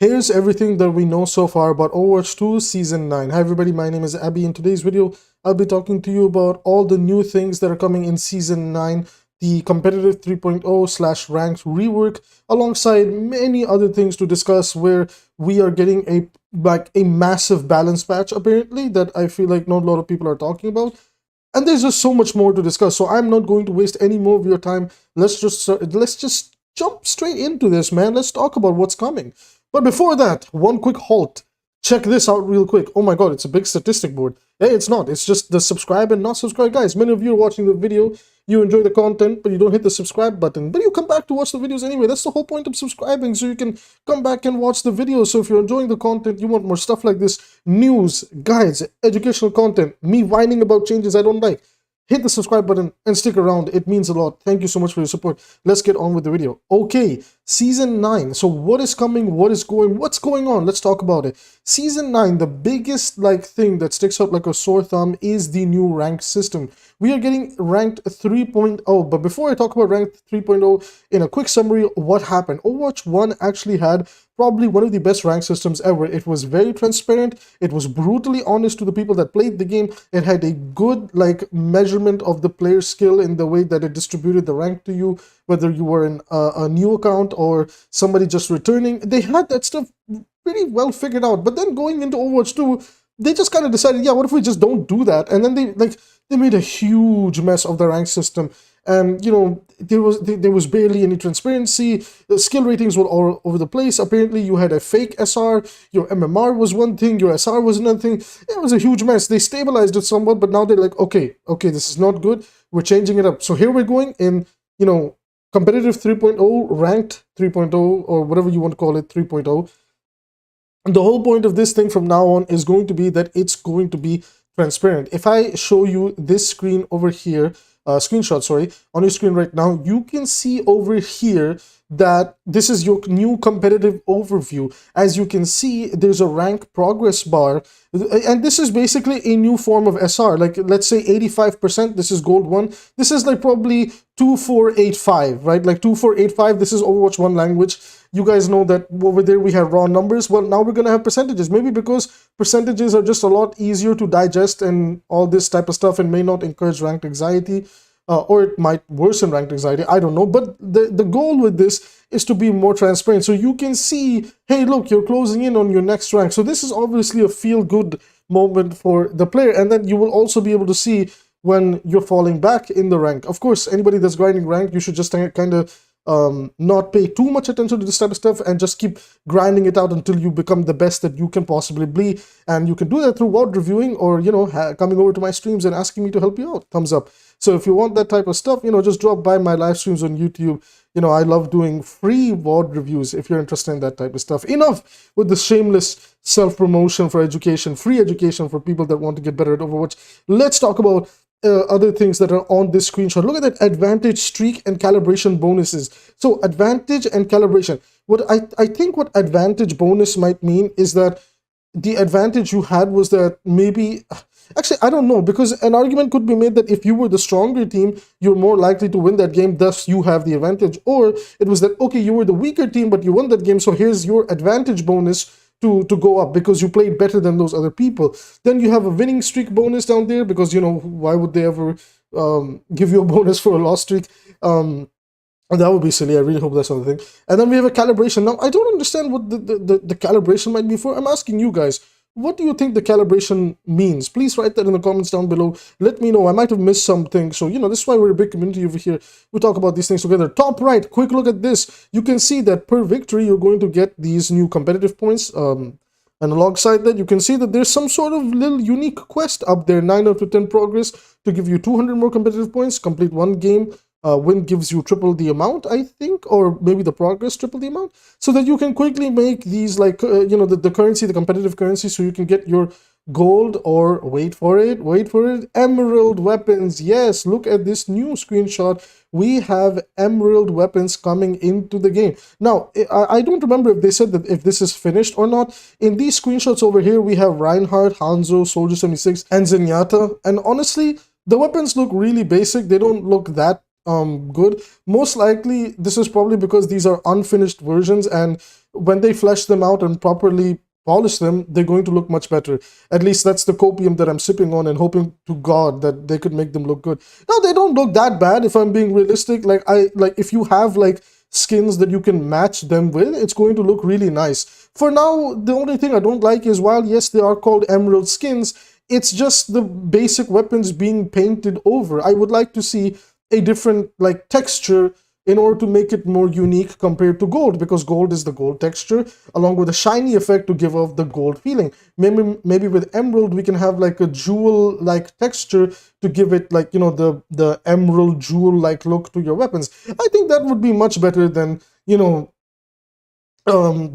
Here's everything that we know so far about Overwatch 2 Season 9. Hi everybody, my name is Abby. In today's video, I'll be talking to you about all the new things that are coming in Season 9, the competitive 3.0/ranked rework, alongside many other things to discuss where we are getting a massive balance patch apparently that I feel like not a lot of people are talking about. And there's just so much more to discuss, so I'm not going to waste any more of your time. Let's just jump straight into this, man. Let's talk about what's coming. But before that, one quick halt. Check this out real quick. Oh my god, it's a big statistic board. Hey, it's not. It's just the subscribe and not subscribe guys. Many of you are watching the video, you enjoy the content, but you don't hit the subscribe button. But you come back to watch the videos anyway. That's the whole point of subscribing, so you can come back and watch the videos. So if you're enjoying the content, you want more stuff like this, news, guides, educational content, me whining about changes I don't like, hit the subscribe button and stick around. It means a lot. Thank you so much for your support. Let's get on with the video. Okay, Season 9. So what is coming? What's going on? Let's talk about it. Season 9, the biggest thing that sticks out like a sore thumb is the new ranked system. We are getting ranked 3.0. But before I talk about ranked 3.0, in a quick summary, what happened? Overwatch 1 actually had probably one of the best rank systems ever. It was very transparent. It was brutally honest to the people that played the game. It had a good measurement of the player skill in the way that it distributed the rank to you, whether you were in a new account or somebody just returning. They had that stuff pretty well figured out. But then going into Overwatch 2, they just kind of decided, yeah, what if we just don't do that? And then they made a huge mess of the rank system. And you know, there was barely any transparency. The skill ratings were all over the place. Apparently you had a fake SR, your MMR was one thing, your SR was another thing. It was a huge mess. They stabilized it somewhat, but now they're like, okay, this is not good, we're changing it up. So here we're going in, you know, competitive 3.0, ranked 3.0, or whatever you want to call it, 3.0. And the whole point of this thing from now on is going to be that it's going to be transparent. If I show you this screen over here, screenshot, sorry, on your screen right now, you can see over here that this is your new competitive overview. As you can see, there's a rank progress bar, and this is basically a new form of SR. Like, let's say 85%, this is gold 1. This is like probably 2485, right? Like 2485, this is Overwatch 1 language. You guys know that over there we have raw numbers. Well, now we're going to have percentages, maybe because percentages are just a lot easier to digest and all this type of stuff, and may not encourage ranked anxiety, or it might worsen ranked anxiety. I don't know. But the goal with this is to be more transparent. So you can see, hey, look, you're closing in on your next rank. So this is obviously a feel-good moment for the player. And then you will also be able to see when you're falling back in the rank. Of course, anybody that's grinding rank, you should just kind of not pay too much attention to this type of stuff and just keep grinding it out until you become the best that you can possibly be. And you can do that through VOD reviewing, or, you know, coming over to my streams and asking me to help you out. Thumbs up. So if you want that type of stuff, you know, just drop by my live streams on YouTube. You know, I love doing free VOD reviews if you're interested in that type of stuff. Enough with the shameless self-promotion for education, free education for people that want to get better at Overwatch. Let's talk about other things that are on this screenshot. Look at that advantage, streak, and calibration bonuses. So advantage and calibration. What I think what advantage bonus might mean is that the advantage you had was that maybe, actually I don't know, because an argument could be made that if you were the stronger team, you're more likely to win that game, thus you have the advantage. Or it was that, okay, you were the weaker team but you won that game, so here's your advantage bonus to go up because you played better than those other people. Then you have a winning streak bonus down there, because, you know, why would they ever give you a bonus for a loss streak? That would be silly. I really hope that's not the thing. And then we have a calibration. Now, I don't understand what the calibration might be for. I'm asking you guys, what do you think the calibration means? Please write that in the comments down below. Let me know. I might have missed something. So, you know, this is why we're a big community over here. We talk about these things together. Top right, quick look at this. You can see that per victory, you're going to get these new competitive points. And alongside that, you can see that there's some sort of little unique quest up there. 9 out of 10 progress to give you 200 more competitive points. Complete one game. Win gives you triple the amount, I think, or maybe the progress triple the amount, so that you can quickly make these you know, the currency, the competitive currency, so you can get your gold, or wait for it, emerald weapons. Yes, look at this new screenshot. We have emerald weapons coming into the game. Now, I don't remember if they said that if this is finished or not. In these screenshots over here, we have Reinhardt, Hanzo, Soldier 76, and Zenyatta. And honestly, the weapons look really basic. They don't look that good. Most likely this is probably because these are unfinished versions, and when they flesh them out and properly polish them, they're going to look much better. At least that's the copium that I'm sipping on and hoping to God that they could make them look good. No, they don't look that bad if I'm being realistic. Like if you have like skins that you can match them with, it's going to look really nice. For now, the only thing I don't like is, while yes, they are called emerald skins, it's just the basic weapons being painted over. I would like to see a different like texture in order to make it more unique compared to gold, because gold is the gold texture, along with a shiny effect to give off the gold feeling. Maybe with emerald we can have like a jewel like texture to give it like, you know, the emerald jewel like look to your weapons. I think that would be much better than, you know,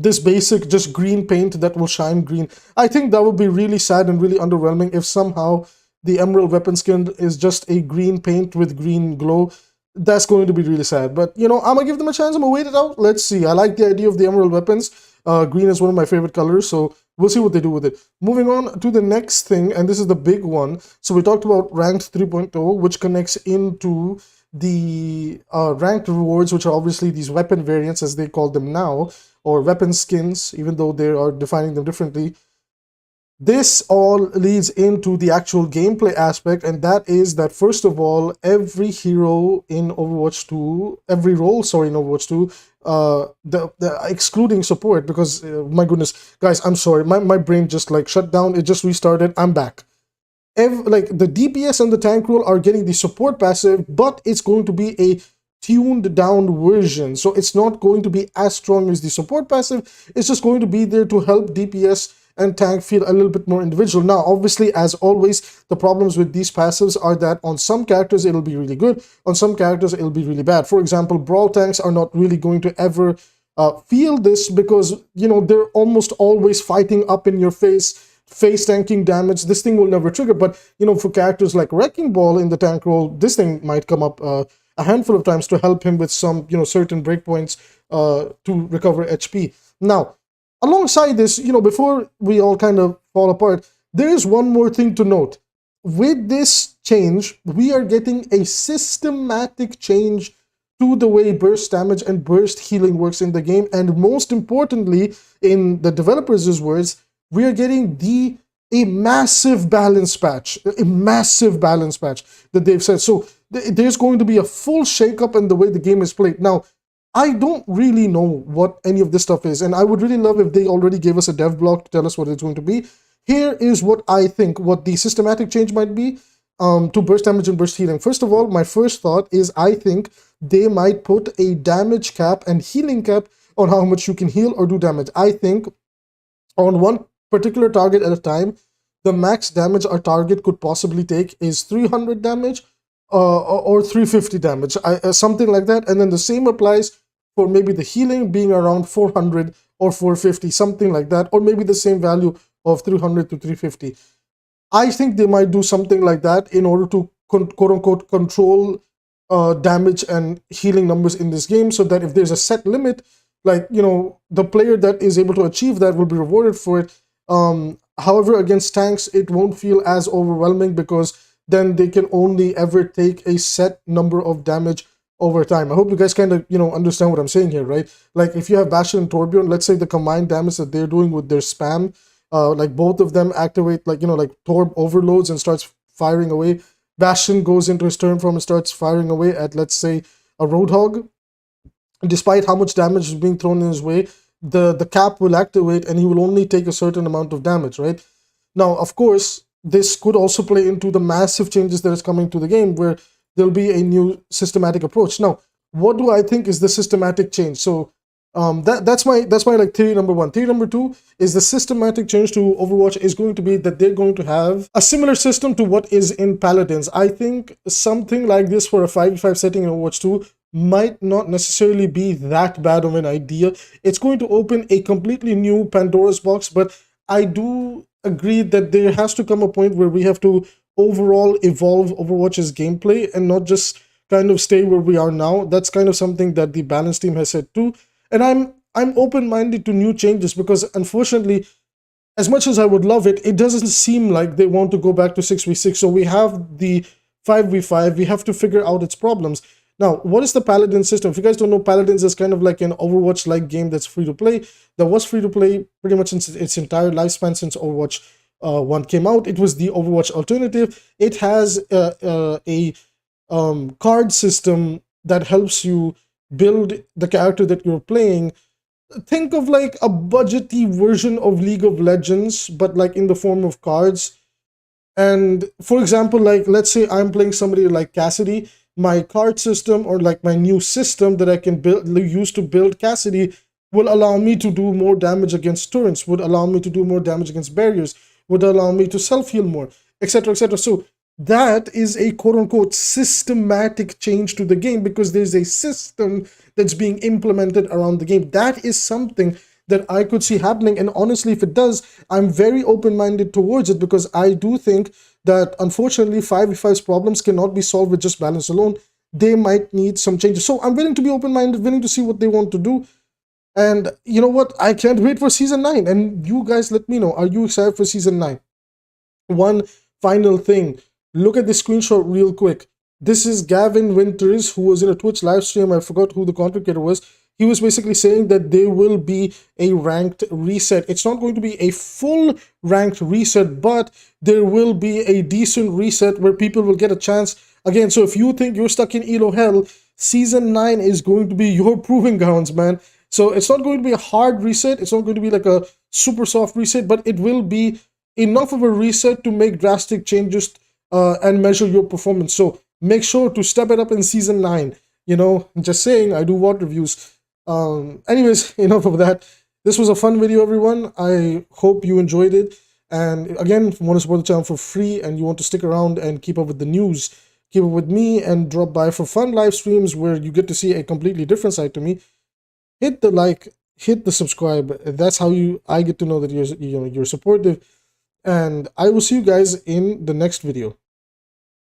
this basic just green paint that will shine green. I think that would be really sad and really underwhelming if somehow the emerald weapon skin is just a green paint with green glow. That's going to be really sad. But, you know, I'm gonna give them a chance. I'm gonna wait it out. Let's see. I like the idea of the emerald weapons. Green is one of my favorite colors, so we'll see what they do with it. Moving on to the next thing, and this is the big one. So we talked about ranked 3.0, which connects into the ranked rewards, which are obviously these weapon variants, as they call them now, or weapon skins, even though they are defining them differently. This all leads into the actual gameplay aspect, and that is that, first of all, every hero in Overwatch 2, every role, sorry, in Overwatch 2, excluding support, because, my goodness, guys, I'm sorry, my brain just like shut down, it just restarted, I'm back. Like the DPS and the tank role are getting the support passive, but it's going to be a tuned down version, so it's not going to be as strong as the support passive. It's just going to be there to help DPS and tank feel a little bit more individual. Now, obviously, as always, the problems with these passives are that on some characters it'll be really good, on some characters it'll be really bad. For example, brawl tanks are not really going to ever feel this, because, you know, they're almost always fighting up in your face tanking damage. This thing will never trigger. But, you know, for characters like Wrecking Ball in the tank role, this thing might come up a handful of times to help him with some, you know, certain breakpoints to recover HP. Now, alongside this, you know, before we all kind of fall apart, there is one more thing to note. With this change, we are getting a systematic change to the way burst damage and burst healing works in the game. And most importantly, in the developers' words, we are getting a massive balance patch, that they've said. So there's going to be a full shakeup in the way the game is played. Now, I don't really know what any of this stuff is, and I would really love if they already gave us a dev blog to tell us what it's going to be. Here is what I think, what the systematic change might be to burst damage and burst healing. First of all, my first thought is I think they might put a damage cap and healing cap on how much you can heal or do damage. I think on one particular target at a time, the max damage our target could possibly take is 300 damage or 350 damage, something like that. And then the same applies for maybe the healing being around 400 or 450, something like that, or maybe the same value of 300 to 350. I think they might do something like that in order to quote-unquote control damage and healing numbers in this game, so that if there's a set limit, like, you know, the player that is able to achieve that will be rewarded for it. However, against tanks, it won't feel as overwhelming, because then they can only ever take a set number of damage over time. I hope you guys kind of, you know, understand what I'm saying here, right? Like, if you have Bastion and Torbjorn, let's say the combined damage that they're doing with their spam, like both of them activate, like, you know, like Torb overloads and starts firing away. Bastion goes into his turn form and starts firing away at, let's say, a Roadhog. Despite how much damage is being thrown in his way, the cap will activate and he will only take a certain amount of damage, right? Now, of course, this could also play into the massive changes that is coming to the game, where there'll be a new systematic approach. Now, what do I think is the systematic change? So that's my like theory number one. Theory number two is the systematic change to Overwatch is going to be that they're going to have a similar system to what is in Paladins. I think something like this for a 5v5 setting in Overwatch 2 might not necessarily be that bad of an idea. It's going to open a completely new Pandora's box, but I do agree that there has to come a point where we have to overall evolve Overwatch's gameplay and not just kind of stay where we are now. That's kind of something that the balance team has said too. And I'm open-minded to new changes, because unfortunately, as much as I would love it, it doesn't seem like they want to go back to 6v6. So we have the 5v5, we have to figure out its problems. Now, what is the Paladin system? If you guys don't know, Paladins is kind of like an Overwatch-like game that's free to play. That was free to play pretty much in its entire lifespan since Overwatch 1 came out. It was the Overwatch alternative. It has a card system that helps you build the character that you're playing. Think of like a budgety version of League of Legends, but like in the form of cards. And for example, like let's say I'm playing somebody like Cassidy, my card system or like my new system that I can use to build Cassidy will allow me to do more damage against turrets, would allow me to do more damage against barriers, would allow me to self-heal more, etc., etc. So that is a quote-unquote systematic change to the game because there's a system that's being implemented around the game. That is something that I could see happening, and honestly, if it does, I'm very open-minded towards it because I do think that unfortunately 5v5's problems cannot be solved with just balance alone. They might need some changes. So I'm willing to be open-minded, willing to see what they want to do. And you know what? I can't wait for Season 9. And you guys let me know, are you excited for Season 9? One final thing. Look at the screenshot real quick. This is Gavin Winters, who was in a Twitch live stream. I forgot who the content creator was. He was basically saying that there will be a ranked reset. It's not going to be a full ranked reset, but there will be a decent reset where people will get a chance. Again, so if you think you're stuck in Elo Hell, Season 9 is going to be your proving grounds, man. So it's not going to be a hard reset. It's not going to be like a super soft reset, but it will be enough of a reset to make drastic changes and measure your performance. So make sure to step it up in Season 9. You know, just saying, I do VOD reviews. Anyways, enough of that. This was a fun video, everyone. I hope you enjoyed it. And again, if you want to support the channel for free and you want to stick around and keep up with the news, keep up with me and drop by for fun live streams where you get to see a completely different side to me, hit the like, hit the subscribe. That's how I get to know that you're supportive. And I will see you guys in the next video.